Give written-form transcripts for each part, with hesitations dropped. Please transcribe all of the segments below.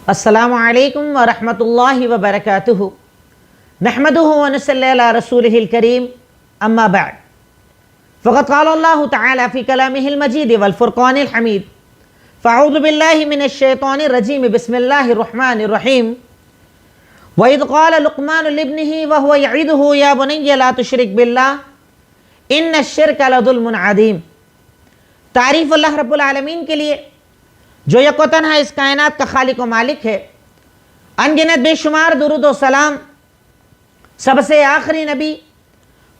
السلام علیکم ورحمۃ اللہ وبرکاتہ نحمدہ ونصلی علی رسولہ الکریم اما بعد فقد قال اللہ تعالی فی کلامہ المجید والفرقان الحمید فاعوذ باللہ من الشیطان الرجیم بسم اللہ الرحمن الرحیم وَإِذْ قَالَ لُقْمَانُ لِابْنِهِ وَهُوَ يَعِظُهُ يَا بُنَيَّ لَا تُشْرِكْ بِاللَّهِ إِنَّ الشِّرْكَ لَظُلْمٌ عَظِيمٌ۔ تعریف اللہ رب العالمین کے لیے جو یک و تنہا اس کائنات کا خالق و مالک ہے، انگنت بے شمار درود و سلام سب سے آخری نبی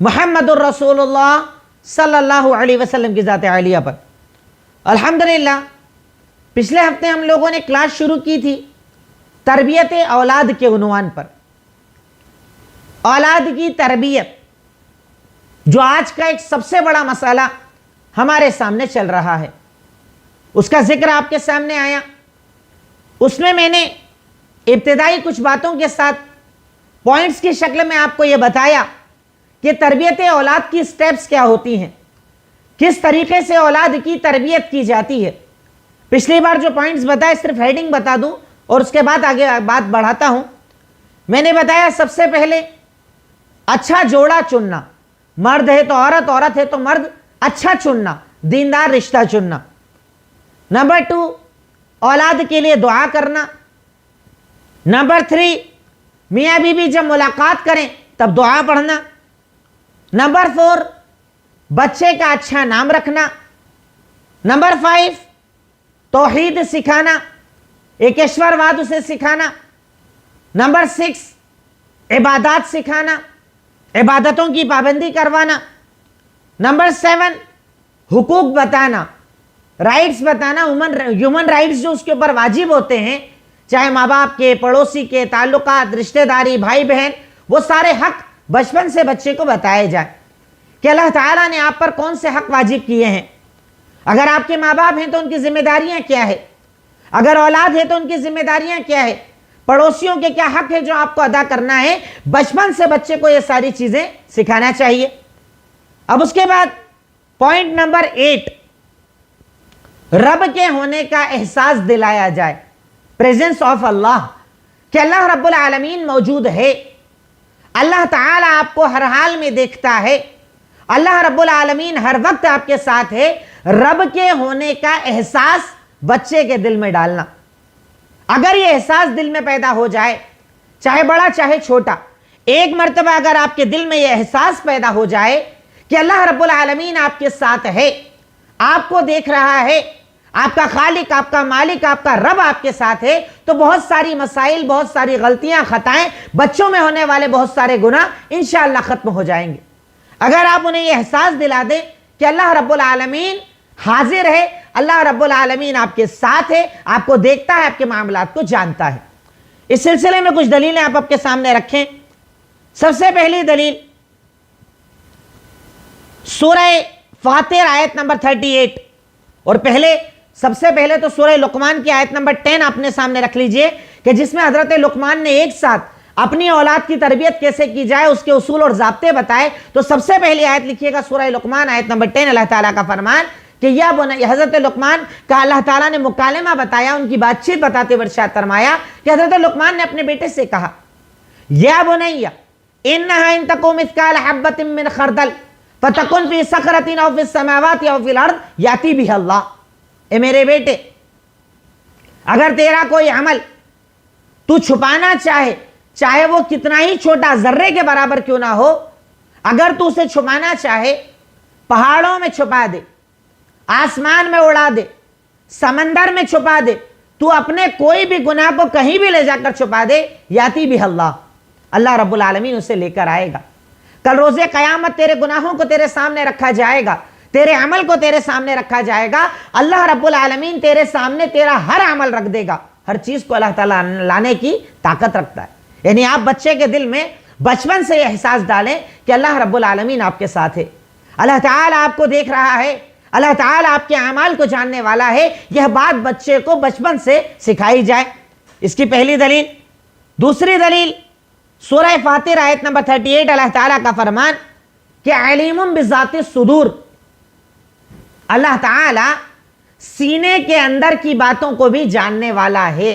محمد الرسول اللہ صلی اللہ علیہ وسلم کی ذات عالیہ پر۔ الحمدللہ پچھلے ہفتے ہم لوگوں نے کلاس شروع کی تھی تربیت اولاد کے عنوان پر۔ اولاد کی تربیت جو آج کا ایک سب سے بڑا مسئلہ ہمارے سامنے چل رہا ہے، اس کا ذکر آپ کے سامنے آیا۔ اس میں نے ابتدائی کچھ باتوں کے ساتھ پوائنٹس کی شکل میں آپ کو یہ بتایا کہ تربیت اولاد کی سٹیپس کیا ہوتی ہیں، کس طریقے سے اولاد کی تربیت کی جاتی ہے۔ پچھلی بار جو پوائنٹس بتائے صرف ہیڈنگ بتا دوں اور اس کے بعد آگے بات بڑھاتا ہوں۔ میں نے بتایا سب سے پہلے اچھا جوڑا چننا، مرد ہے تو عورت، عورت ہے تو مرد، اچھا چننا، دیندار رشتہ چننا۔ نمبر 2 اولاد کے لیے دعا کرنا۔ نمبر 3 میاں بیوی جب ملاقات کریں تب دعا پڑھنا۔ نمبر 4 بچے کا اچھا نام رکھنا۔ نمبر 5 توحید سکھانا، ایکیشور واد اسے سکھانا۔ نمبر 6 عبادات سکھانا، عبادتوں کی پابندی کروانا۔ نمبر 7 حقوق بتانا، رائٹس بتانا، ہیومن رائٹس جو اس کے اوپر واجب ہوتے ہیں، چاہے ماں باپ کے، پڑوسی کے، تعلقات، رشتہ داری، بھائی بہن، وہ سارے حق بچپن سے بچے کو بتائے جائیں کہ اللہ تعالیٰ نے آپ پر کون سے حق واجب کیے ہیں۔ اگر آپ کے ماں باپ ہیں تو ان کی ذمہ داریاں کیا ہے، اگر اولاد ہے تو ان کی ذمہ داریاں کیا ہے، پڑوسیوں کے کیا حق ہے جو آپ کو ادا کرنا ہے۔ بچپن سے بچے کو یہ ساری چیزیں سکھانا چاہیے۔ اب اس کے بعد پوائنٹ نمبر 8 رب کے ہونے کا احساس دلایا جائے، پریزنس آف اللہ، کہ اللہ رب العالمین موجود ہے، اللہ تعالیٰ آپ کو ہر حال میں دیکھتا ہے، اللہ رب العالمین ہر وقت آپ کے ساتھ ہے۔ رب کے ہونے کا احساس بچے کے دل میں ڈالنا۔ اگر یہ احساس دل میں پیدا ہو جائے، چاہے بڑا چاہے چھوٹا، ایک مرتبہ اگر آپ کے دل میں یہ احساس پیدا ہو جائے کہ اللہ رب العالمین آپ کے ساتھ ہے، آپ کو دیکھ رہا ہے، آپ کا خالق، آپ کا مالک، آپ کا رب آپ کے ساتھ ہے، تو بہت ساری مسائل، بہت ساری غلطیاں، خطائیں، بچوں میں ہونے والے بہت سارے گناہ انشاءاللہ ختم ہو جائیں گے۔ اگر آپ انہیں یہ احساس دلا دیں کہ اللہ رب العالمین حاضر ہے، اللہ رب العالمین آپ کے ساتھ ہے، آپ کو دیکھتا ہے، آپ کے معاملات کو جانتا ہے۔ اس سلسلے میں کچھ دلیلیں آپ کے سامنے رکھیں۔ سب سے پہلی دلیل سورہ فاطر آیت نمبر 38، اور سب سے پہلے تو سورہ لقمان کی آیت نمبر 10 اپنے سامنے رکھ لیجئے کہ جس میں حضرت لقمان نے ایک ساتھ اپنی اولاد کی تربیت کیسے کی جائے، اس کے اصول اور ضابطے بتائے۔ تو سب سے پہلی آیت لکھیے گا سورہ لقمان آیت نمبر 10، اللہ تعالیٰ کا فرمان کہ یا بنی، حضرت لقمان کا اللہ تعالیٰ نے مکالمہ بتایا، ان کی بات چیت بتاتے ہوئے ارشاد فرمایا کہ حضرت لقمان نے اپنے بیٹے سے کہا، یا بنی انہا ان تکو مثقال حبۃ من خردل فتکن فی صخرۃ او فی السماوات او فی الارض یاتی بہ اللہ۔ اے میرے بیٹے، اگر تیرا کوئی عمل تو چھپانا چاہے وہ کتنا ہی چھوٹا ذرے کے برابر کیوں نہ ہو، اگر تو اسے چھپانا چاہے، پہاڑوں میں چھپا دے، آسمان میں اڑا دے، سمندر میں چھپا دے، تو اپنے کوئی بھی گناہ کو کہیں بھی لے جا کر چھپا دے، یاتی بھی اللہ رب العالمین اسے لے کر آئے گا۔ کل روز قیامت تیرے گناہوں کو تیرے سامنے رکھا جائے گا، تیرے عمل کو تیرے سامنے رکھا جائے گا، اللہ رب العالمین تیرے سامنے تیرا ہر عمل رکھ دے گا۔ ہر چیز کو اللہ تعالیٰ لانے کی طاقت رکھتا ہے۔ یعنی آپ بچے کے دل میں بچپن سے یہ احساس ڈالیں کہ اللہ رب العالمین آپ کے ساتھ ہے، اللہ تعالیٰ آپ کو دیکھ رہا ہے، اللہ تعالیٰ آپ کے اعمال کو جاننے والا ہے۔ یہ بات بچے کو بچپن سے سکھائی جائے، اس کی پہلی دلیل۔ دوسری دلیل سورہ فاطر آیت نمبر 38، اللہ تعالیٰ کا فرمان کہ علیم بذات الصدور، اللہ تعالیٰ سینے کے اندر کی باتوں کو بھی جاننے والا ہے۔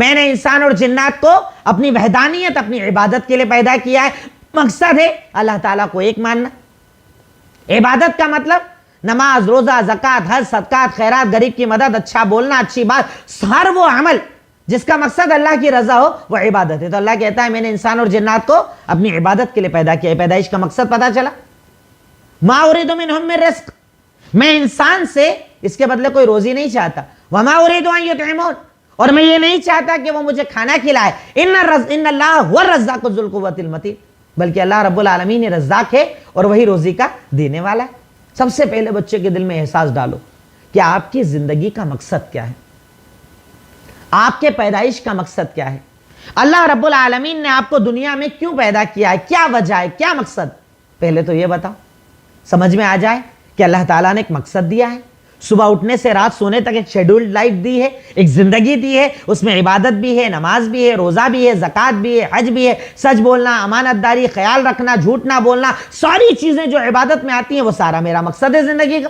میں نے انسان اور جنات کو اپنی وحدانیت، اپنی عبادت کے لیے پیدا کیا ہے. مقصد ہے اللہ تعالیٰ کو ایک ماننا. عبادت کا مطلب نماز، روزہ، زکوٰۃ، حج، صدقات، خیرات، غریب کی مدد، اچھا بولنا، اچھی بات، ہر وہ عمل جس کا مقصد اللہ کی رضا ہو وہ عبادت ہے. تو اللہ کہتا ہے میں نے انسان اور جنات کو اپنی عبادت کے لیے پیدا کیا ہے. پیدائش کا مقصد پتا چلا. ما اريد منهم من رزق، میں انسان سے اس کے بدلے کوئی روزی نہیں چاہتا. وما اريد ان يطعمون، اور میں یہ نہیں چاہتا کہ وہ مجھے کھانا کھلائے. ان اللہ هو الرزاق ذو القوة المتین، بلکہ اللہ رب العالمین رزاق ہے اور وہی روزی کا دینے والا ہے. سب سے پہلے بچے کے دل میں احساس ڈالو کہ آپ کی زندگی کا مقصد کیا ہے، آپ کے پیدائش کا مقصد کیا ہے. اللہ رب العالمین نے آپ کو دنیا میں کیوں پیدا کیا ہے، کیا وجہ ہے، کیا مقصد. پہلے تو یہ بتاؤ، سمجھ میں آ جائے کہ اللہ تعالیٰ نے ایک مقصد دیا ہے. صبح اٹھنے سے رات سونے تک ایک شیڈولڈ لائف دی ہے، ایک زندگی دی ہے. اس میں عبادت بھی ہے، نماز بھی ہے، روزہ بھی ہے، زکوٰۃ بھی ہے، حج بھی ہے، سچ بولنا، امانت داری، خیال رکھنا، جھوٹ نہ بولنا، ساری چیزیں جو عبادت میں آتی ہیں وہ سارا میرا مقصد ہے زندگی کا.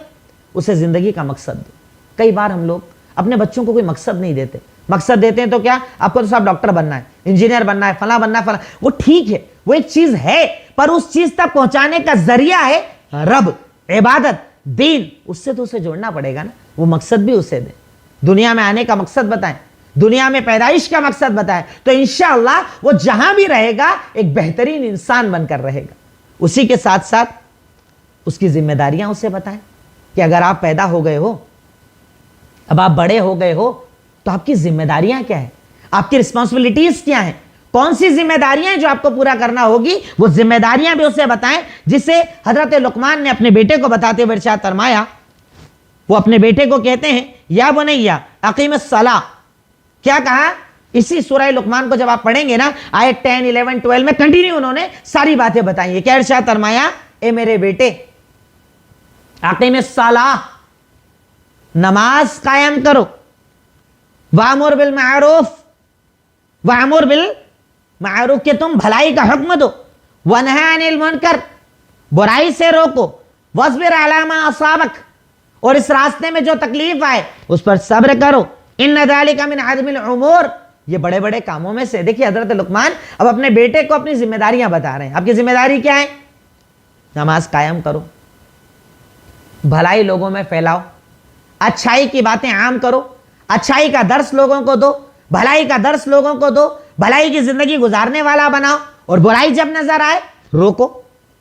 اسے زندگی کا مقصد دو. کئی بار ہم لوگ اپنے بچوں کو کوئی مقصد نہیں دیتے. مقصد دیتے ہیں تو کیا، آپ کو تو صاحب ڈاکٹر بننا ہے، انجینئر بننا ہے، فلاں بننا ہے، فلاں. وہ ٹھیک ہے، وہ ایک چیز ہے، پر اس چیز تک پہنچانے کا ذریعہ ہے رب، عبادت، دین. اس سے تو اسے جوڑنا پڑے گا نا. وہ مقصد بھی اسے دیں. دنیا میں آنے کا مقصد بتائیں، دنیا میں پیدائش کا مقصد بتائیں، تو انشاءاللہ وہ جہاں بھی رہے گا ایک بہترین انسان بن کر رہے گا. اسی کے ساتھ ساتھ اس کی ذمہ داریاں اسے بتائیں کہ اگر آپ پیدا ہو گئے ہو، اب آپ بڑے ہو گئے ہو، تو آپ کی ذمہ داریاں کیا ہیں، آپ کی رسپانسبلٹیز کیا ہیں، کون سی ذمہ داریاں ہیں جو آپ کو پورا کرنا ہوگی. وہ ذمہ داریاں بھی اسے بتائیں، جسے حضرت لقمان نے اپنے بیٹے کو بتاتے ہوئے ارشاد فرمایا. وہ اپنے بیٹے کو کہتے ہیں یا بنیا اقیم الصلاۃ. کیا کہا؟ اسی سورہ لقمان کو جب آپ پڑھیں گے نا، آیت 10، 11، 12 میں کنٹینیو انہوں نے ساری باتیں بتائی ہیں. کیا ارشاد فرمایا؟ اے میرے بیٹے، اقیم الصلاۃ، نماز قائم کرو، وامر بالمعروف، وامر بالمعروف کہ تم بھلائی کا حکم دو، ونہی عن المنکر، برائی سے روکو، واصبر علی ما اصابک، اور اس راستے میں جو تکلیف آئے اس پر صبر کرو. ان ذلک من عزم الامور، یہ بڑے بڑے کاموں میں سے. دیکھیے حضرت لقمان اب اپنے بیٹے کو اپنی ذمہ داریاں بتا رہے ہیں. آپ کی ذمہ داری کیا ہے؟ نماز قائم کرو، بھلائی لوگوں میں پھیلاؤ، اچھائی کی باتیں عام کرو، اچھائی کا درس لوگوں کو دو، بھلائی کا درس لوگوں کو دو، بھلائی کی زندگی گزارنے والا بناؤ، اور برائی جب نظر آئے روکو،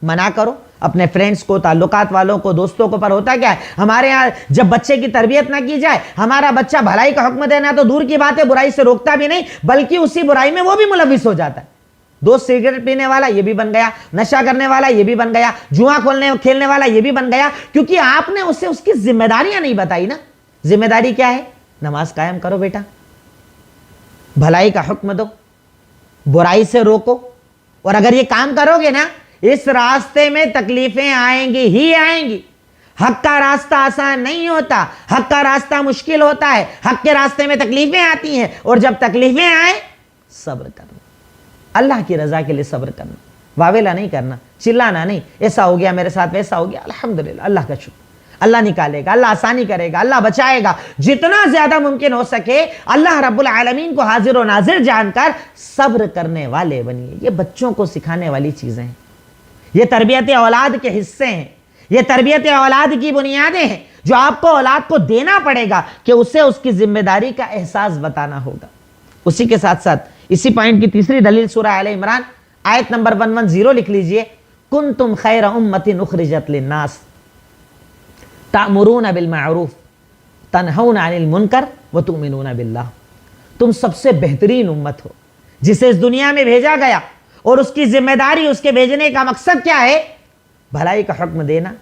منع کرو. اپنے فرینڈز کو، تعلقات والوں کو، دوستوں کو. پر ہوتا کیا ہے ہمارے ہاں، جب بچے کی تربیت نہ کی جائے، ہمارا بچہ بھلائی کا حکم دینا تو دور کی بات ہے، برائی سے روکتا بھی نہیں، بلکہ اسی برائی میں وہ بھی ملوث ہو جاتا ہے. دوست سگریٹ پینے والا یہ بھی بن گیا، نشہ کرنے والا یہ بھی بن گیا، جوا کھیلنے والا یہ بھی بن گیا، کیونکہ آپ نے اسے اس کی ذمہ داریاں نہیں بتائی نا. ذمہ داری کیا ہے؟ نماز قائم کرو بیٹا، بھلائی کا حکم دو، برائی سے روکو. اور اگر یہ کام کرو گے نا، اس راستے میں تکلیفیں آئیں گی ہی آئیں گی. حق کا راستہ آسان نہیں ہوتا، حق کا راستہ مشکل ہوتا ہے، حق کے راستے میں تکلیفیں آتی ہیں، اور جب تکلیفیں آئیں صبر کرنا، اللہ کی رضا کے لیے صبر کرنا، واویلا نہیں کرنا، چلانا نہیں، ایسا ہو گیا میرے ساتھ، ویسا ہو گیا. الحمدللہ، اللہ کا شکر، اللہ نکالے گا، اللہ آسانی کرے گا، اللہ بچائے گا. جتنا زیادہ ممکن ہو سکے اللہ رب العالمین کو حاضر و ناظر جان کر صبر کرنے والے بنیے. یہ بچوں کو سکھانے والی چیزیں ہیں، یہ تربیت اولاد کے حصے ہیں، یہ تربیت اولاد کی بنیادیں ہیں جو آپ کو اولاد کو دینا پڑے گا کہ اسے اس کی ذمہ داری کا احساس بتانا ہوگا. اسی کے ساتھ ساتھ اسی پوائنٹ کی تیسری دلیل سورہ آل عمران آیت نمبر 110 لکھ لیجئے. کنتم خیر امۃ اخرجت للناس تأمرون بالمعروف تنہون عن المنکر وتؤمنون باللہ. تم سب سے بہترین امت ہو جسے اس دنیا میں بھیجا گیا، اور اس کی ذمہ داری، اس کے بھیجنے کا مقصد کیا ہے؟ بھلائی کا حکم دینا،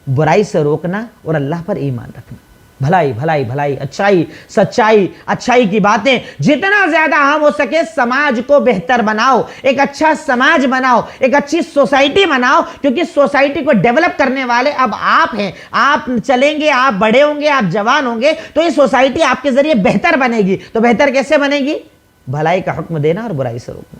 برائی سے روکنا، اور اللہ پر ایمان رکھنا. بھلائی بھلائی بھلائی، اچھائی سچائی، اچھائی کی باتیں جتنا زیادہ عام ہو سکے. سماج کو بہتر بناؤ، ایک اچھا سماج بناؤ، ایک اچھی سوسائٹی بناؤ، کیونکہ سوسائٹی کو ڈیولپ کرنے والے اب آپ ہیں. آپ چلیں گے، آپ بڑے ہوں گے، آپ جوان ہوں گے، تو یہ سوسائٹی آپ کے ذریعے بہتر بنے گی. تو بہتر کیسے بنے گی؟ بھلائی کا حکم دینا اور برائی سے روکنا.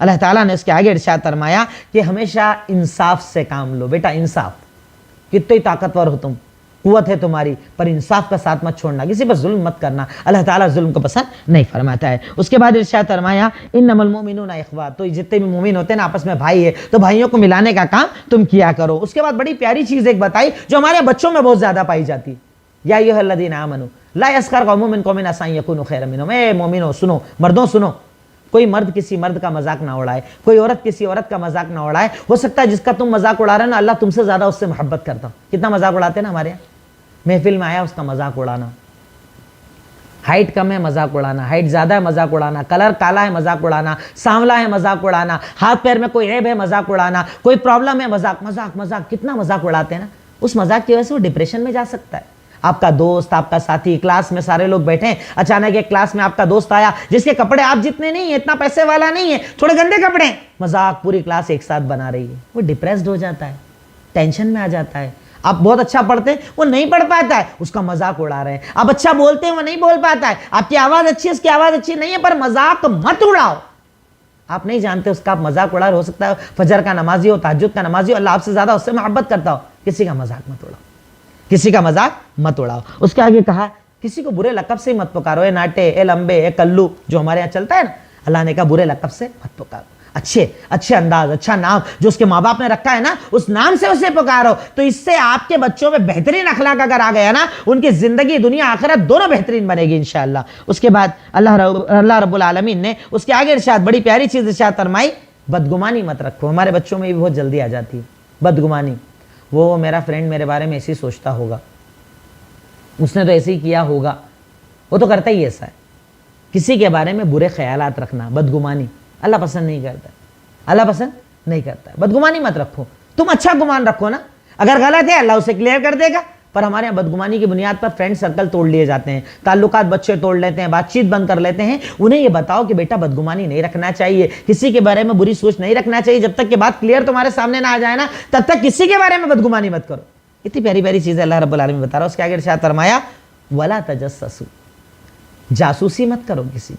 اللہ تعالیٰ نے اس کے آگے ارشاد فرمایا کہ ہمیشہ انصاف سے کام لو. بیٹا انصاف, کتنے طاقتور ہو تم, قوت ہے تمہاری, پر انصاف کا ساتھ مت چھوڑنا, کسی پر ظلم مت کرنا. اللہ تعالیٰ ظلم کو پسند نہیں فرماتا ہے. اس کے بعد ارشاد فرمایا انما المؤمنون اخوہ, تو جتنے بھی مومن ہوتے ہیں نا آپس میں بھائی ہے, تو بھائیوں کو ملانے کا کام تم کیا کرو. اس کے بعد بڑی پیاری چیز ایک بتائی جو ہمارے بچوں میں بہت زیادہ پائی جاتی ہے, یا ایھا الذین آمنوا لا یسخر قوم من قوم عسى ان یکونوا خیرا منهم. اے مومنو سنو, مردوں سنو, کوئی مرد کسی مرد کا مذاق نہ اڑائے, کوئی عورت کسی عورت کا مذاق نہ اڑائے. ہو سکتا ہے جس کا تم مذاق اڑا رہے ہو نا, اللہ تم سے زیادہ اس سے محبت کرتا ہو. کتنا مذاق اڑاتے ہیں نا ہمارے یہاں, محفل میں آیا اس کا مذاق اڑانا, ہائٹ کم ہے مذاق اڑانا, ہائٹ زیادہ ہے مذاق اڑانا, کلر کالا ہے مذاق اڑانا, سانولا ہے مذاق اڑانا, ہاتھ پیر میں کوئی عیب ہے مذاق اڑانا, کوئی پرابلم ہے مذاق مذاق مذاق. کتنا مذاق اڑاتے ہیں نا, اس مذاق کی وجہ سے وہ ڈپریشن میں جا سکتا ہے. آپ کا دوست, آپ کا ساتھی, کلاس میں سارے لوگ بیٹھے ہیں, اچانک ایک کلاس میں آپ کا دوست آیا جس کے کپڑے آپ جتنے نہیں ہیں, اتنا پیسے والا نہیں ہے, تھوڑے گندے کپڑے ہیں, مذاق پوری کلاس ایک ساتھ بنا رہی ہے. وہ ڈپریسڈ ہو جاتا ہے, ٹینشن میں آ جاتا ہے. آپ بہت اچھا پڑھتے ہیں, وہ نہیں پڑھ پاتا ہے, اس کا مذاق اڑا رہے ہیں. آپ اچھا بولتے ہیں, وہ نہیں بول پاتا ہے. آپ کی آواز اچھی ہے, اس کی آواز اچھی نہیں ہے, پر مذاق مت اڑاؤ. آپ نہیں جانتے اس کا آپ مذاق اڑا رہے, ہو سکتا ہے فجر کا نمازی ہو, تہجد کا نمازی ہو, اللہ آپ سے زیادہ اس سے محبت کرتا ہو. کسی کا مذاق مت اڑاؤ, کسی کا مذاق مت اڑاؤ. اس کے آگے کہا کسی کو برے لقب سے مت پکارو, اے ناٹے, اے لمبے, اے کلو, جو ہمارے یہاں چلتا ہے نا. اللہ نے کہا برے لقب سے مت پکارو, اچھے انداز, اچھا نام جو اس کے ماں باپ نے رکھا ہے نا, اس نام سے اسے پکارو. تو اس سے آپ کے بچوں میں بہترین اخلاق اگر آ گیا نا, ان کی زندگی دنیا آخرت دونوں بہترین بنے گی انشاءاللہ. اس کے بعد اللہ رب العالمین نے اس کے آگے ارشاد, بڑی پیاری چیز ارشاد فرمائی, بدگمانی مت رکھو. ہمارے بچوں میں بھی بہت جلدی آ جاتی ہے بدگمانی. وہ میرا فرینڈ میرے بارے میں ایسے ہی سوچتا ہوگا, اس نے تو ایسے ہی کیا ہوگا, وہ تو کرتا ہی ایسا ہے. کسی کے بارے میں برے خیالات رکھنا, بدگمانی, اللہ پسند نہیں کرتا, اللہ پسند نہیں کرتا. بدگمانی مت رکھو, تم اچھا گمان رکھو نا, اگر غلط ہے اللہ اسے کلیئر کر دے گا. پر ہمارے یہاں بدگمانی کی بنیاد پر فرینڈ سرکل توڑ لیے جاتے ہیں, تعلقات بچے توڑ لیتے ہیں, بات چیت بند کر لیتے ہیں. انہیں یہ بتاؤ کہ بیٹا بدگمانی نہیں رکھنا چاہیے, کسی کے بارے میں بری سوچ نہیں رکھنا چاہیے. جب تک کہ بات کلیئر تمہارے سامنے نہ آ جائے نا, تب تک کسی کے بارے میں بدگمانی مت کرو. اتنی پیاری پیاری چیزیں اللہ رب العالمین بتا رہا ہے. اس کے آگے ارشاد فرمایا ولا تجسسوا, جاسوسی مت کرو کسی.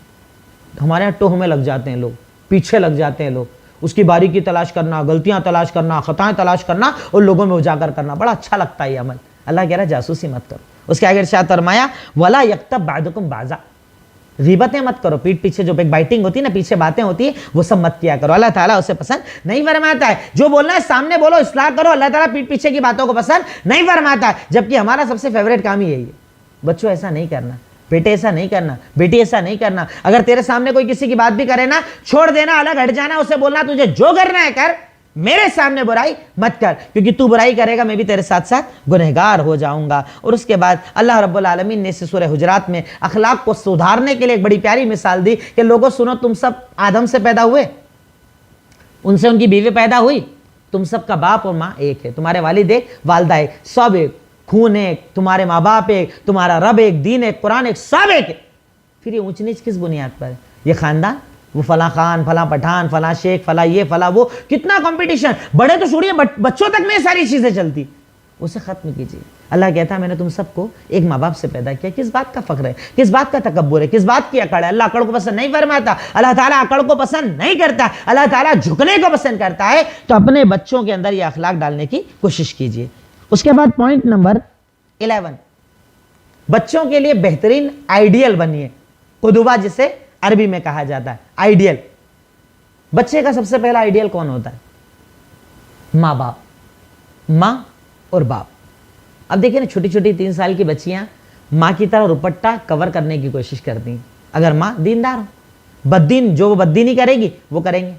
ہمارے یہاں ٹوہ میں لگ جاتے ہیں لوگ, پیچھے لگ جاتے ہیں لوگ, اس کی باریکی تلاش کرنا, غلطیاں تلاش کرنا, خطائیں تلاش کرنا اور لوگوں میں اجاگر کرنا. بڑا اچھا لگتا ہے یہ عمل. اللہ کہہ رہا ہے جاسوسی مت کرو. اس کے آگے ارشاد فرمایا ولا یغتب بعضکم بعضا, غیبتیں مت کرو. پیٹھ پیچھے جو بیک بائٹنگ ہوتی ہے نا, پیچھے باتیں ہوتی ہیں, وہ سب مت کیا کرو. اللہ تعالیٰ اسے پسند نہیں فرماتا ہے. جو بولنا ہے سامنے بولو, اصلاح کرو. اللہ تعالیٰ پیٹھ پیچھے کی باتوں کو پسند نہیں فرماتا ہے. جبکہ ہمارا سب سے فیوریٹ کام ہی یہی ہے, بچوں ایسا نہیں کرنا, بیٹے ایسا نہیں کرنا, بیٹی ایسا نہیں کرنا. اگر تیرے سامنے کوئی کسی کی بات بھی کرے نا, چھوڑ دینا, الگ ہٹ جانا, اسے بولنا تجھے جو کرنا ہے کر, میرے سامنے برائی مت کر, کیونکہ تو برائی کرے گا میں بھی تیرے ساتھ ساتھ گنہگار ہو جاؤں گا. اور اس کے بعد اللہ رب العالمین نے اس سورہ حجرات میں اخلاق کو سدھارنے کے لیے ایک بڑی پیاری مثال دی کہ لوگوں سنو, تم سب آدم سے پیدا ہوئے, ان سے ان کی بیوی پیدا ہوئی, تم سب کا باپ اور ماں ایک ہے, تمہارے والد ایک, والدہ ایک, سب ایک, خون ایک, تمہارے ماں باپ ایک, تمہارا رب ایک, دین ایک, قرآن ایک, سب ایک. پھر یہ اونچ نیچ کس بنیاد پر ہے؟ یہ خاندان, وہ فلاں خان, فلاں پٹھان, فلاں شیخ, فلاں یہ, فلاں وہ, کتنا کمپٹیشن. بڑے تو چھوڑیے, بچوں تک میں یہ ساری چیزیں چلتی, اسے ختم کیجیے. اللہ کہتا ہے میں نے تم سب کو ایک ماں باپ سے پیدا کیا. کس بات کا فخر ہے, کس بات کا تکبر ہے, کس بات کی اکڑ ہے؟ اللہ اکڑ کو پسند نہیں فرماتا. اللہ تعالیٰ اکڑ کو پسند نہیں کرتا, اللہ تعالیٰ جھکنے کو پسند کرتا ہے. تو اپنے بچوں کے اندر یہ اخلاق ڈالنے کی کوشش کیجیے. اس کے بعد پوائنٹ نمبر 11, بچوں کے لیے بہترین آئیڈیل بنیے. قدوہ جسے عربی میں کہا جاتا ہے, آئیڈیل. بچے کا سب سے پہلا آئیڈیل کون ہوتا ہے؟ ماں باپ, ماں اور باپ. اب دیکھیں نا, چھوٹی چھوٹی 3 سال کی بچیاں ماں کی طرح دوپٹہ کور کرنے کی کوشش کرتی ہیں. اگر ماں دیندار ہو, بددین جو وہ بددینی کرے گی وہ کریں گے.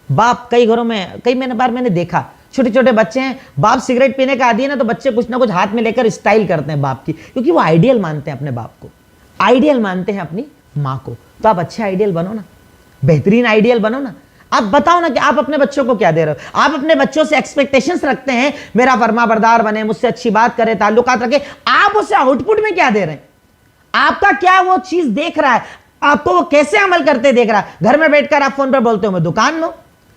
باپ, کئی گھروں میں کئی بار میں نے دیکھا, چھوٹے چھوٹے بچے ہیں, باپ سگریٹ پینے کا عادی ہے نا, تو بچے کچھ نہ کچھ ہاتھ میں لے کر اسٹائل کرتے ہیں باپ کی, کیونکہ وہ آئیڈیل مانتے ہیں اپنے باپ کو, آئیڈیل مانتے ہیں اپنی ماں کو. تو آپ اچھے آئیڈیل بنو نا, بہترین آئیڈیل بنو نا. آپ بتاؤ نا کہ آپ اپنے بچوں کو کیا دے رہے ہو. آپ اپنے بچوں سے ایکسپیکٹیشنز رکھتے ہیں, میرا فرما بردار بنے, مجھ سے اچھی بات کرے, تعلقات رکھے. آپ اسے آؤٹ پٹ میں کیا دے رہے ہیں؟ آپ کا کیا وہ چیز دیکھ رہا ہے, آپ کو وہ کیسے عمل کرتے دیکھ رہا ہے؟ گھر میں بیٹھ کر آپ فون پر بولتے ہو میں دکان میں ہوں,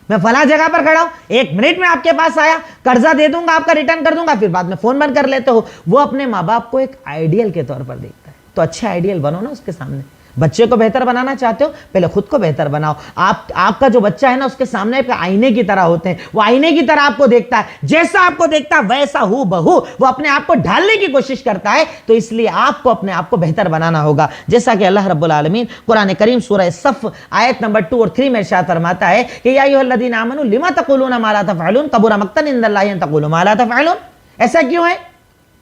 میں فلاں جگہ پر کھڑا ہوں, 1 منٹ میں آپ کے پاس آیا, قرضہ دے دوں گا, آپ کا ریٹرن کر دوں گا, پھر بعد میں فون بند کر لیتے ہو. وہ اپنے ماں باپ کو ایک آئیڈیل کے طور پر دیکھتا ہے. تو اچھے آئیڈیل بنو نا اس کے سامنے. بچے کو بہتر بنانا چاہتے ہو پہلے خود کو بہتر بناؤ. آپ کا جو بچہ ہے نا اس کے سامنے ایک آئینے کی طرح ہوتے ہیں, وہ آئینے کی طرح آپ کو دیکھتا ہے, جیسا آپ کو دیکھتا ہے ویسا ہو بہو وہ اپنے آپ کو ڈھالنے کی کوشش کرتا ہے. تو اس لیے آپ کو اپنے آپ کو بہتر بنانا ہوگا, جیسا کہ اللہ رب العالمین قرآن کریم سورہ صف آیت نمبر 2 اور 3 میں ارشاد فرماتا ہے کہ یا ایھا الذین آمنوا لما تقولون ما لا تفعلون کبر مقتا عند اللہ ان تقولوا ما لا تفعلون. ایسا کیوں ہے؟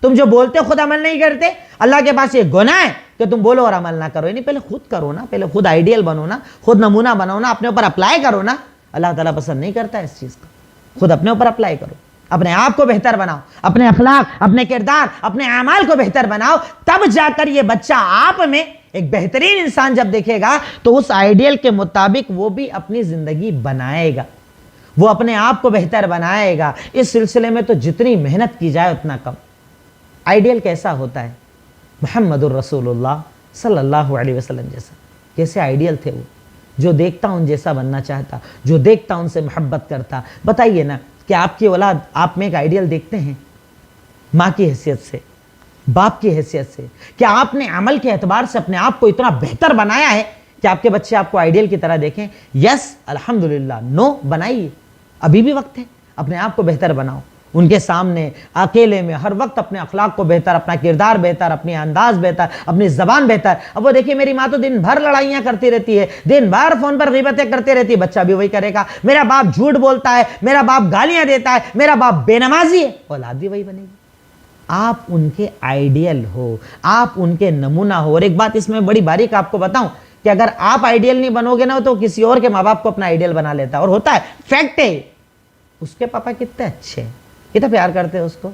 تم جو بولتے خود عمل نہیں کرتے. اللہ کے پاس یہ گناہ ہے کہ تم بولو اور عمل نہ کرو. یعنی پہلے خود کرو نا, پہلے خود آئیڈیل بنو نا, خود نمونہ بنو نا, اپنے اوپر اپلائی کرو نا. اللہ تعالیٰ پسند نہیں کرتا اس چیز کو. خود اپنے اوپر اپلائی کرو, اپنے آپ کو بہتر بناؤ, اپنے اخلاق, اپنے کردار, اپنے اعمال کو بہتر بناؤ. تب جا کر یہ بچہ آپ میں ایک بہترین انسان جب دیکھے گا تو اس آئیڈیل کے مطابق وہ بھی اپنی زندگی بنائے گا, وہ اپنے آپ کو بہتر بنائے گا. اس سلسلے میں تو جتنی محنت کی جائے اتنا کم. آئیڈیل کیسا ہوتا ہے؟ محمد الرسول اللہ صلی اللہ علیہ وسلم جیسا. کیسے آئیڈیل تھے وہ؟ جو دیکھتا ان جیسا بننا چاہتا, جو دیکھتا ان سے محبت کرتا. بتائیے نا کہ آپ کی اولاد آپ میں ایک آئیڈیل دیکھتے ہیں ماں کی حیثیت سے, باپ کی حیثیت سے؟ کیا آپ نے عمل کے اعتبار سے اپنے آپ کو اتنا بہتر بنایا ہے کہ آپ کے بچے آپ کو آئیڈیل کی طرح دیکھیں؟ یس الحمدللہ. نو, بنائیے, ابھی بھی وقت ہے. اپنے آپ کو بہتر بناؤ. ان کے سامنے اکیلے میں ہر وقت اپنے اخلاق کو بہتر, اپنا کردار بہتر, اپنی انداز بہتر, اپنی زبان بہتر. اب وہ دیکھیے میری ماں تو دن بھر لڑائیاں کرتی رہتی ہے, دن بھر فون پر غیبتیں کرتی رہتی ہے. بچہ بھی وہی کرے گا. میرا باپ جھوٹ بولتا ہے, میرا باپ گالیاں دیتا ہے, میرا باپ بے نمازی ہے, اولاد بھی وہی بنے گی. آپ ان کے آئیڈیل ہو, آپ ان کے نمونہ ہو. اور ایک بات اس میں بڑی باریک آپ کو بتاؤں کہ اگر آپ آئیڈیل نہیں بنو گے نا تو کسی اور کے ماں باپ کو اپنا آئیڈیل بنا لیتا ہے. اور ہوتا ہے, فیکٹ ہے. اس کے پاپا کتنے اچھے ہیں, کتنا پیار کرتے ہیں اس کو,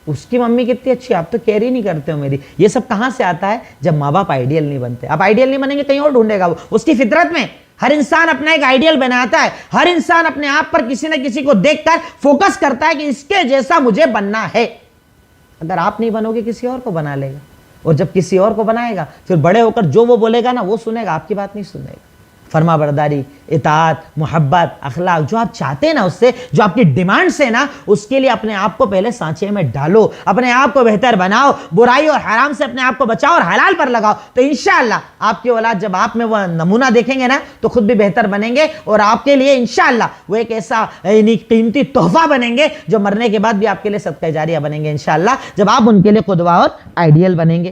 اس کی ممی کتنی اچھی, آپ تو کیئر ہی نہیں کرتے ہو میری. یہ سب کہاں سے آتا ہے؟ جب ماں باپ آئیڈیل نہیں بنتے. آپ آئیڈیل نہیں بنیں گے کہیں اور ڈھونڈے گا وہ. اس کی فطرت میں ہر انسان اپنا ایک آئیڈیل بناتا ہے. ہر انسان اپنے آپ پر کسی نہ کسی کو دیکھ کر فوکس کرتا ہے کہ اس کے جیسا مجھے بننا ہے. اگر آپ نہیں بنو گے کسی اور کو بنا لے گا, اور جب کسی اور کو بنائے گا پھر بڑے ہو کر جو وہ بولے گا نا وہ سنے گا, آپ کی بات نہیں سنے گا. فرما برداری, اطاعت, محبت, اخلاق جو آپ چاہتے ہیں نا, اس سے جو آپ کی ڈیمانڈز ہے نا, اس کے لیے اپنے آپ کو پہلے سانچے میں ڈالو, اپنے آپ کو بہتر بناؤ, برائی اور حرام سے اپنے آپ کو بچاؤ اور حلال پر لگاؤ. تو انشاءاللہ آپ کی اولاد جب آپ میں وہ نمونہ دیکھیں گے نا تو خود بھی بہتر بنیں گے, اور آپ کے لیے انشاءاللہ وہ ایک ایسا قیمتی تحفہ بنیں گے جو مرنے کے بعد بھی آپ کے لیے صدقہ جاریہ بنیں گے انشاءاللہ, جب آپ ان کے لیے قدوہ اور آئیڈیل بنیں گے.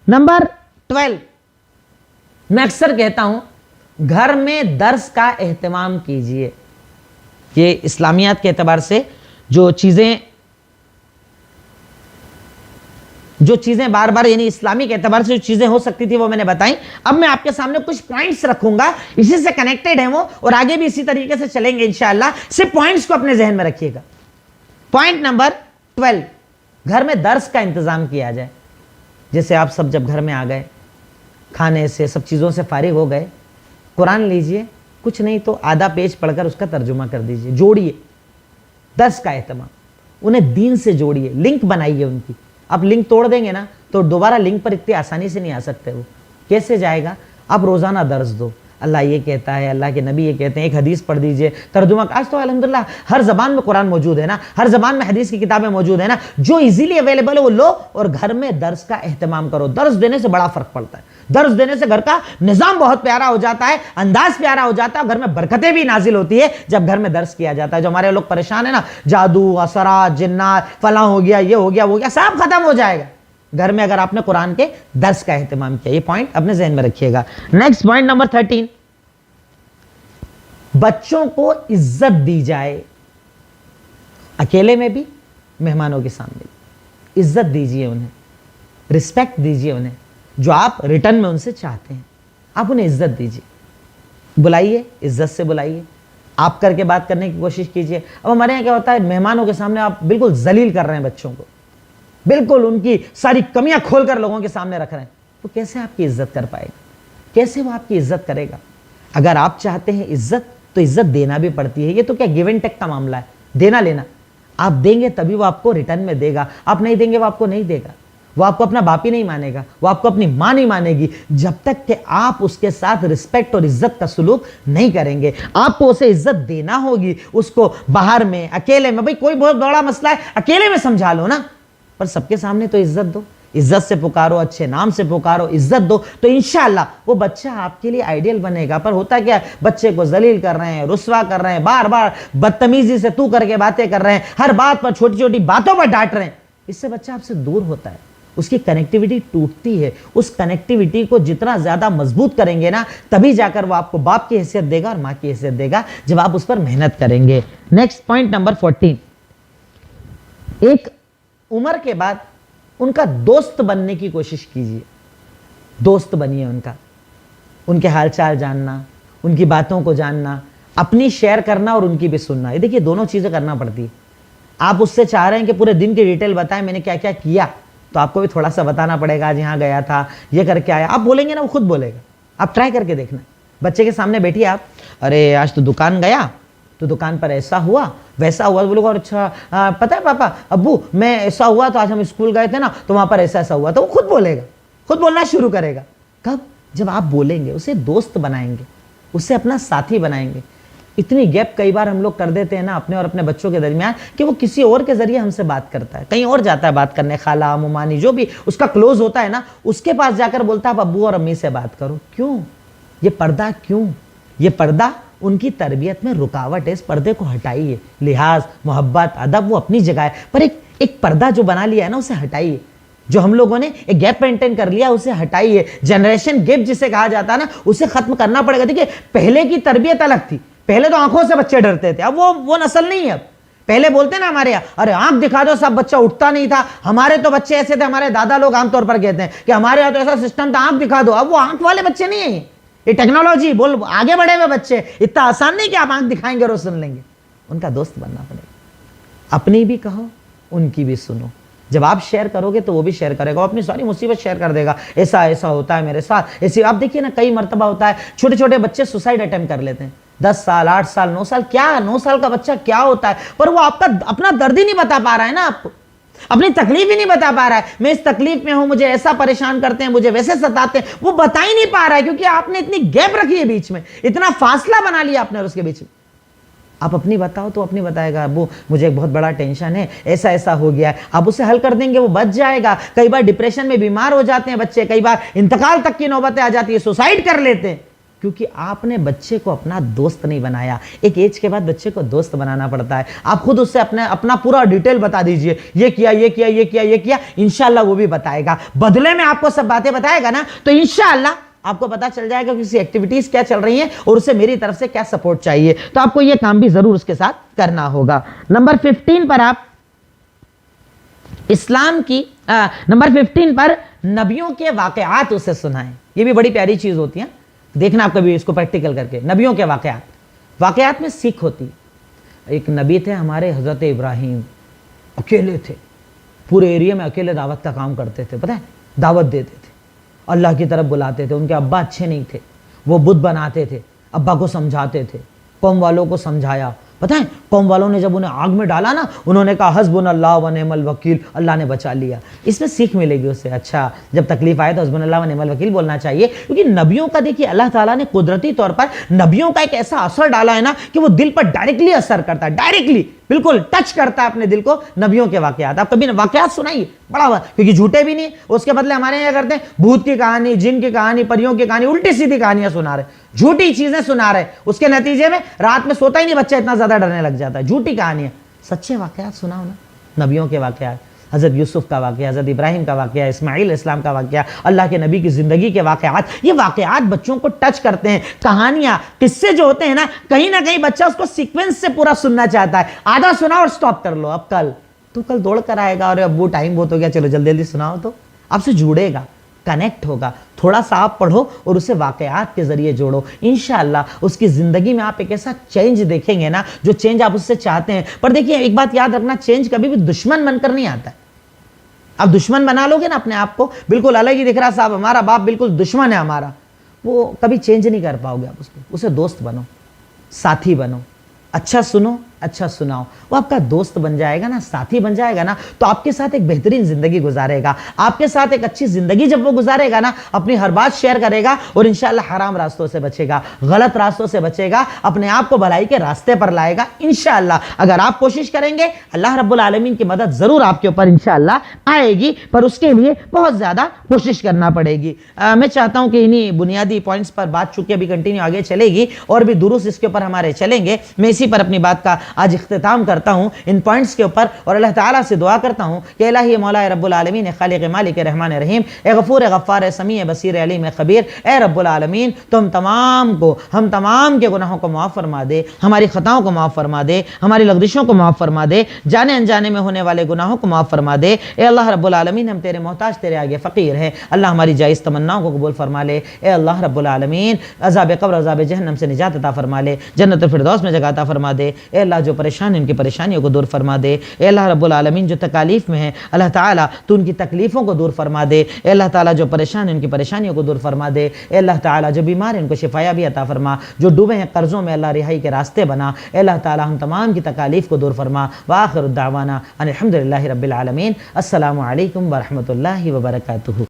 نمبر 12, میں اکثر کہتا ہوں گھر میں درس کا اہتمام کیجئے. کہ اسلامیات کے اعتبار سے جو چیزیں بار بار یعنی اسلامی کے اعتبار سے جو چیزیں ہو سکتی تھی وہ میں نے بتائیں. اب میں آپ کے سامنے کچھ پوائنٹس رکھوں گا, اسی سے کنیکٹڈ ہیں وہ, اور آگے بھی اسی طریقے سے چلیں گے انشاءاللہ. صرف پوائنٹس کو اپنے ذہن میں رکھیے گا. پوائنٹ نمبر 12, گھر میں درس کا انتظام کیا جائے. جیسے آپ سب جب گھر میں آ گئے, کھانے سے سب چیزوں سے فارغ ہو گئے, قرآن لیجئے, کچھ نہیں تو آدھا پیج پڑھ کر اس کا ترجمہ کر دیجئے. جوڑیے درس کا اہتمام, انہیں دین سے جوڑیے, لنک بنائیے ان کی. آپ لنک توڑ دیں گے نا تو دوبارہ لنک پر اتنی آسانی سے نہیں آ سکتے. وہ کیسے جائے گا؟ آپ روزانہ درس دو, اللہ یہ کہتا ہے, اللہ کے نبی یہ کہتے ہیں, ایک حدیث پڑھ دیجئے, ترجمہ. آج تو الحمدللہ ہر زبان میں قرآن موجود ہے نا, ہر زبان میں حدیث کی کتابیں موجود ہیں نا, جو ایزیلی اویلیبل ہے وہ لو, اور گھر میں درس کا اہتمام کرو. درس دینے سے بڑا فرق پڑتا ہے. درس دینے سے گھر کا نظام بہت پیارا ہو جاتا ہے, انداز پیارا ہو جاتا ہے, گھر میں برکتیں بھی نازل ہوتی ہے جب گھر میں درس کیا جاتا ہے. جو ہمارے لوگ پریشان ہیں نا, جادو, اثرات, جنات, فلاں ہو گیا, یہ ہو گیا, وہ گیا, سب ختم ہو جائے گا گھر میں اگر آپ نے قرآن کے درس کا اہتمام کیا. یہ پوائنٹ اپنے ذہن میں رکھیے گا. نیکسٹ پوائنٹ نمبر 13, بچوں کو عزت دی جائے. اکیلے میں بھی, مہمانوں کے سامنے بھی عزت دیجیے انہیں, رسپیکٹ دیجیے انہیں, جو آپ ریٹرن میں ان سے چاہتے ہیں. آپ انہیں عزت دیجیے, بلائیے, عزت سے بلائیے, آپ کر کے بات کرنے کی کوشش کیجیے. اب ہمارے یہاں کیا ہوتا ہے, مہمانوں کے سامنے آپ بالکل ذلیل کر رہے ہیں بچوں کو, بالکل ان کی ساری کمیاں کھول کر لوگوں کے سامنے رکھ رہے ہیں. تو کیسے آپ کی عزت کر پائے گا؟ کیسے وہ آپ کی عزت کرے گا؟ اگر آپ چاہتے ہیں عزت تو عزت دینا بھی پڑتی ہے. یہ تو کیا گیو اینڈ ٹیک کا معاملہ ہے, دینا لینا. آپ دیں گے تبھی وہ آپ کو ریٹرن میں دے گا, آپ نہیں دیں گے وہ آپ کو نہیں دے گا. وہ آپ کو اپنا باپ ہی نہیں مانے گا, وہ آپ کو اپنی ماں نہیں مانے گی جب تک کہ آپ اس کے ساتھ رسپیکٹ اور عزت کا سلوک نہیں کریں گے. آپ کو اسے عزت دینا ہوگی, اس کو باہر میں, اکیلے میں, بھئی کوئی بہت بڑا مسئلہ ہے اکیلے میں سمجھا لو نا, پر سب کے سامنے تو عزت دو. عزت سے پکارو، اچھے نام سے پکارو، عزت دو، تو انشاءاللہ وہ بچہ آپ کے لیے آئیڈیل بنے گا۔ پر ہوتا کیا ہے، بچے کو ذلیل کر رہے ہیں، رسوا کر رہے ہیں، بار بار بدتمیزی سے تو کر کے باتیں کر رہے ہیں، ہر بات پر چھوٹی چھوٹی باتوں پر ڈانٹ رہے ہیں، اس سے بچہ آپ سے دور ہوتا ہے، اس کی کنیکٹیوٹی ٹوٹتی ہے۔ اس کنیکٹیوٹی کو جتنا زیادہ مضبوط کریں گے نا، تبھی جا کر وہ آپ کو باپ کی حیثیت دے گا اور ماں کی حیثیت دے گا، جب آپ اس پر محنت کریں گے۔ نیکسٹ پوائنٹ نمبر 14، ایک عمر کے بعد ان کا دوست بننے کی کوشش کیجیے۔ دوست بنیے ان کے حال چال جاننا، ان کی باتوں کو جاننا، اپنی شیئر کرنا اور ان کی بھی سننا۔ یہ دیکھیے دونوں چیزیں کرنا پڑتی ہے۔ آپ اس سے چاہ رہے ہیں کہ پورے دن کی ڈیٹیل بتائیں، میں نے کیا کیا کیا، تو آپ کو بھی تھوڑا سا بتانا پڑے گا، آج یہاں گیا تھا، یہ کر کے آیا۔ آپ بولیں گے نا، وہ خود بولے گا۔ آپ ٹرائی کر کے دیکھنا، بچے کے سامنے بیٹھیے آپ، ارے آج تو دکان گیا، تو دکان پر ایسا ہوا ویسا ہوا، بولے گا اور اچھا پتہ ہے پاپا ابو میں ایسا ہوا، تو آج ہم اسکول گئے تھے نا تو وہاں پر ایسا ایسا ہوا، تو وہ خود بولے گا، خود بولنا شروع کرے گا۔ کب؟ جب آپ بولیں گے، اسے دوست بنائیں گے، اسے اپنا ساتھی بنائیں گے۔ اتنی گیپ کئی بار ہم لوگ کر دیتے ہیں نا اپنے اور اپنے بچوں کے درمیان، کہ وہ کسی اور کے ذریعے ہم سے بات کرتا ہے، کہیں اور جاتا ہے بات کرنے، خالہ ممانی جو بھی اس کا کلوز ہوتا ہے نا، اس کے پاس جا کر بولتا ہے آپ ابو اور امی سے بات کرو۔ کیوں؟ یہ پردہ کیوں؟ یہ پردہ ان کی تربیت میں رکاوٹ ہے، اس پردے کو ہٹائیے۔ لحاظ، محبت، ادب وہ اپنی جگہ ہے، پر ایک پردہ جو بنا لیا ہے نا، اسے ہٹائیے۔ جو ہم لوگوں نے ایک گیپ مینٹین کر لیا، اسے ہٹائیے۔ جنریشن گیپ جسے کہا جاتا ہے نا، اسے ختم کرنا پڑے گا۔ دیکھیے پہلے کی تربیت الگ تھی، پہلے تو آنکھوں سے بچے ڈرتے تھے، اب وہ نسل نہیں ہے۔ اب پہلے بولتے نا ہمارے یہاں، ارے آنکھ دکھا دو سب بچہ اٹھتا نہیں تھا، ہمارے تو بچے ایسے تھے، ہمارے دادا لوگ عام طور پر کہتے ہیں کہ ہمارے یہاں تو ایسا سسٹم تھا، آنکھ دکھا دو۔ اب وہ آنکھ والے بچے نہیں ہیں، یہ ٹیکنالوجی بول آگے بڑھے ہوئے بچے، اتنا آسان نہیں کہ آپ آنکھ دکھائیں گے اور سن لیں گے۔ ان کا دوست بننا پڑے گا، اپنی بھی کہو ان کی بھی سنو۔ جب آپ شیئر کرو گے تو وہ بھی شیئر کرے گا، وہ اپنی ساری مصیبت شیئر کر دے گا، ایسا ایسا ہوتا ہے میرے ساتھ، ایسے آپ دیکھیے نا کئی مرتبہ ہوتا ہے، چھوٹے چھوٹے بچے سوسائڈ اٹیمپٹ کر لیتے ہیں، 10 سال 8 سال 9 سال، کیا 9 سال کا بچہ کیا ہوتا ہے، پر وہ آپ کا اپنا درد ہی نہیں بتا پا رہا ہے نا، آپ کو اپنی تکلیف ہی نہیں بتا پا رہا ہے، میں اس تکلیف میں ہوں، مجھے ایسا پریشان کرتے ہیں، مجھے ویسے ستاتے ہیں، وہ بتا ہی نہیں پا رہا ہے، کیونکہ آپ نے اتنی گیپ رکھی ہے بیچ میں، اتنا فاصلہ بنا لیا آپ نے اس کے بیچ میں۔ آپ اپنی بتاؤ تو اپنی بتائے گا، ابو مجھے ایک بہت بڑا ٹینشن ہے، ایسا ایسا ہو گیا ہے، آپ اسے حل کر دیں گے، وہ بچ جائے گا۔ کئی بار ڈپریشن میں بیمار ہو جاتے ہیں بچے، کئی بار انتقال تک کی نوبتیں آ جاتی ہے، سوسائڈ کر لیتے ہیں، کیونکہ آپ نے بچے کو اپنا دوست نہیں بنایا۔ ایک ایج کے بعد بچے کو دوست بنانا پڑتا ہے۔ آپ خود اس سے اپنا پورا ڈیٹیل بتا دیجئے، یہ کیا یہ کیا یہ کیا یہ کیا، انشاءاللہ وہ بھی بتائے گا، بدلے میں آپ کو سب باتیں بتائے گا نا، تو انشاءاللہ آپ کو پتا چل جائے گا کسی ایکٹیویٹیز کیا چل رہی ہیں اور اسے میری طرف سے کیا سپورٹ چاہیے، تو آپ کو یہ کام بھی ضرور اس کے ساتھ کرنا ہوگا۔ نمبر 15 پر آپ اسلام کی نمبر 15 پر نبیوں کے واقعات اسے سنائیں۔ یہ بھی بڑی پیاری چیز ہوتی ہے، دیکھنا آپ کبھی اس کو پریکٹیکل کر کے، نبیوں کے واقعات میں سیکھ ہوتی۔ ایک نبی تھے ہمارے حضرت ابراہیم، اکیلے تھے، پورے ایریا میں اکیلے دعوت کا کام کرتے تھے، پتہ ہے دعوت دیتے تھے، اللہ کی طرف بلاتے تھے۔ ان کے ابا اچھے نہیں تھے، وہ بت بناتے تھے، ابا کو سمجھاتے تھے، قوم والوں کو سمجھایا۔ پتہ ہے قوم والوں نے جب انہیں آگ میں ڈالا نا، انہوں نے کہا حسبنا اللہ و نعم الوکیل، اللہ نے بچا لیا۔ اس میں سیکھ ملے گی اسے، اچھا جب تکلیف آئے تو حسبنا اللہ و نعم الوکیل بولنا چاہیے، کیونکہ نبیوں کا دیکھیے اللہ تعالیٰ نے قدرتی طور پر نبیوں کا ایک ایسا اثر ڈالا ہے نا کہ وہ دل پر ڈائریکٹلی اثر کرتا ہے، ڈائریکٹلی بالکل ٹچ کرتا ہے اپنے دل کو۔ نبیوں کے واقعات آپ کبھی واقعات سنائیے، بڑا ہوا، کیونکہ جھوٹے بھی نہیں، اس کے بدلے ہمارے یہاں کرتے ہیں بھوت کی کہانی، جن کی کہانی، پریوں کی کہانی، الٹی سیدھی کہانیاں سنا رہے، جھوٹی چیزیں سنا رہے، اس کے نتیجے میں رات میں سوتا ہی نہیں بچہ، اتنا زیادہ ڈرنے لگ جاتا ہے۔ جھوٹی کہانیاں، سچے واقعات سناؤ نا، نبیوں کے واقعات، حضرت یوسف کا واقعہ، حضرت ابراہیم کا واقعہ، اسماعیل علیہ السلام کا واقعہ، اللہ کے نبی کی زندگی کے واقعات۔ یہ واقعات بچوں کو ٹچ کرتے ہیں۔ کہانیاں، قصے جو ہوتے ہیں نا، کہیں نہ کہیں بچہ اس کو سیکوینس سے پورا سننا چاہتا ہے، آدھا سنا اور سٹاپ کر لو، اب کل دوڑ کر آئے گا، اور اب وہ ٹائم بہت ہو گیا، چلو جلدی جلدی سناؤ، تو آپ سے جڑے گا، کنیکٹ ہوگا۔ تھوڑا سا آپ پڑھو اور اسے واقعات کے ذریعے جوڑو، انشاءاللہ اس کی زندگی میں آپ ایک ایسا چینج دیکھیں گے نا جو چینج آپ اس سے چاہتے ہیں۔ پر دیکھیے ایک بات یاد رکھنا، چینج کبھی بھی دشمن بن کر نہیں آتا ہے۔ آپ دشمن بنا لو گے نا اپنے آپ کو، بالکل الگ ہی دکھ رہا صاحب ہمارا باپ بالکل دشمن ہے ہمارا، وہ کبھی چینج نہیں کر پاؤ گے آپ اس کو۔ اسے دوست بنو، ساتھی بنو، اچھا سنو، اچھا سناؤ، وہ آپ کا دوست بن جائے گا نا، ساتھی بن جائے گا نا، تو آپ کے ساتھ ایک بہترین زندگی گزارے گا، آپ کے ساتھ ایک اچھی زندگی جب وہ گزارے گا نا، اپنی ہر بات شیئر کرے گا، اور انشاءاللہ حرام راستوں سے بچے گا، غلط راستوں سے بچے گا، اپنے آپ کو بھلائی کے راستے پر لائے گا انشاءاللہ۔ اگر آپ کوشش کریں گے، اللہ رب العالمین کی مدد ضرور آپ کے اوپر انشاءاللہ آئے گی، پر اس کے لیے بہت زیادہ کوشش کرنا پڑے گی۔ میں چاہتا ہوں کہ انہی بنیادی پوائنٹس پر بات چونکہ ابھی کنٹینیو آگے چلے گی، اور بھی دروس اس کے اوپر ہمارے چلیں گے، میں اسی پر اپنی بات کا آج اختتام کرتا ہوں ان پوائنٹس کے اوپر، اور اللہ تعالیٰ سے دعا کرتا ہوں کہ الہی مولا رب العالمین، خالق مالک رحمان رحیم، اے غفور غفار، سمیع بصیر علیم خبیر، اے رب العالمین تم تمام کو، ہم تمام کے گناہوں کو معاف فرما دے، ہماری خطاؤں کو معاف فرما دے، ہماری لغزشوں کو معاف فرما دے، جانے انجانے میں ہونے والے گناہوں کو معاف فرما دے۔ اے اللہ رب العالمین ہم تیرے محتاج، تیرے آگے فقیر ہیں، اللہ ہماری جائز تمناؤں کو قبول فرما لے۔ اے اللہ رب العالمین عذاب قبر، عذاب جہنم سے نجات عطا فرما لے، جنت الفردوس میں جگہ عطا فرما دے۔ اے اللہ جو پریشان ان کی پریشانیوں کو دور فرما دے۔ اے اللہ رب العالمین جو تکالیف میں ہیں، اللہ تعالیٰ تو ان کی تکلیفوں کو دور فرما دے۔ اے اللہ تعالیٰ جو پریشان ان کی پریشانیوں کو دور فرما دے۔ اے اللہ تعالیٰ جو بیمار ہیں ان کو شفا بھی عطا فرما، جو ڈوبے ہیں قرضوں میں اللہ رہائی کے راستے بنا۔ اے اللہ تعالیٰ ہم تمام کی تکالیف کو دور فرما۔ وآخر الدعوانا ان الحمد للہ رب العالمین۔ السلام علیکم ورحمۃ اللہ وبرکاتہ۔